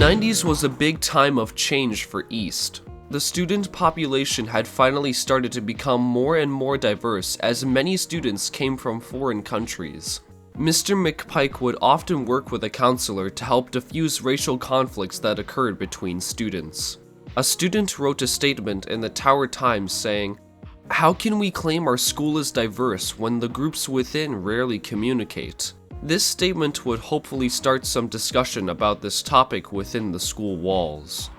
90s was a big time of change for East. The student population had finally started to become more and more diverse as many students came from foreign countries. Mr. McPike would often work with a counselor to help diffuse racial conflicts that occurred between students. A student wrote a statement in the Tower Times saying, "How can we claim our school is diverse when the groups within rarely communicate?" This statement would hopefully start some discussion about this topic within the school walls.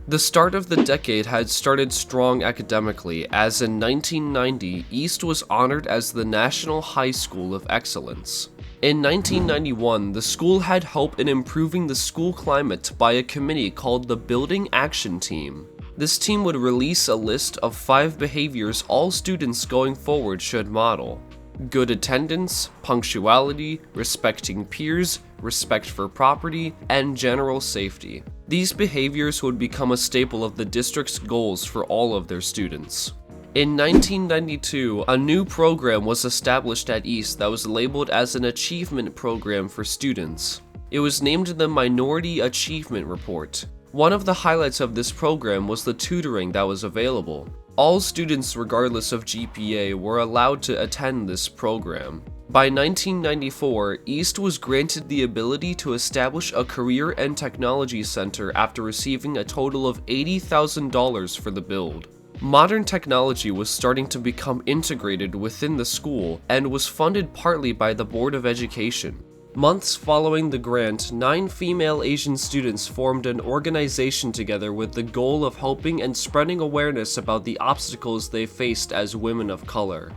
The start of the decade had started strong academically, as in 1990, East was honored as the National High School of Excellence. In 1991, the school had help in improving the school climate by a committee called the Building Action Team. This team would release a list of 5 behaviors all students going forward should model. Good attendance, punctuality, respecting peers, respect for property, and general safety. These behaviors would become a staple of the district's goals for all of their students. In 1992, a new program was established at East that was labeled as an achievement program for students. It was named the Minority Achievement Report. One of the highlights of this program was the tutoring that was available. All students, regardless of GPA, were allowed to attend this program. By 1994, East was granted the ability to establish a career and technology center after receiving a total of $80,000 for the build. Modern technology was starting to become integrated within the school and was funded partly by the Board of Education. Months following the grant, 9 female Asian students formed an organization together with the goal of helping and spreading awareness about the obstacles they faced as women of color.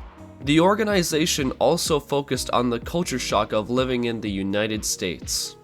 The organization also focused on the culture shock of living in the United States.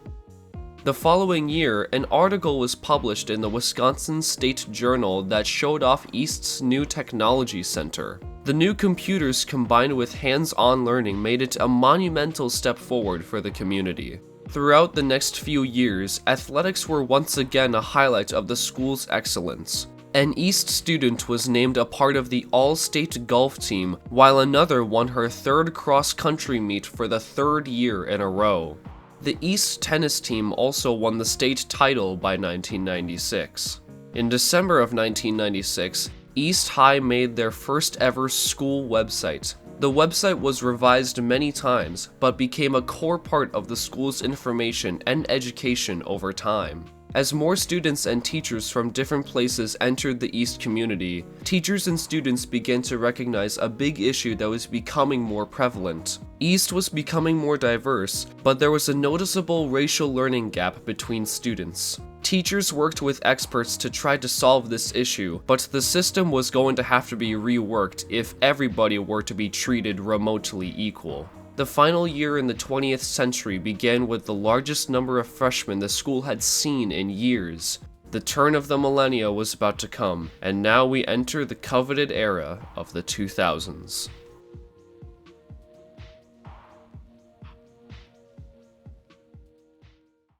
The following year, an article was published in the Wisconsin State Journal that showed off East's new technology center. The new computers combined with hands-on learning made it a monumental step forward for the community. Throughout the next few years, athletics were once again a highlight of the school's excellence. An East student was named a part of the all-state golf team, while another won her 3rd cross-country meet for the 3rd year in a row. The East tennis team also won the state title by 1996. In December of 1996, East High made their first ever school website. The website was revised many times, but became a core part of the school's information and education over time. As more students and teachers from different places entered the East community, teachers and students began to recognize a big issue that was becoming more prevalent. East was becoming more diverse, but there was a noticeable racial learning gap between students. Teachers worked with experts to try to solve this issue, but the system was going to have to be reworked if everybody were to be treated remotely equal. The final year in the 20th century began with the largest number of freshmen the school had seen in years. The turn of the millennia was about to come, and now we enter the coveted era of the 2000s.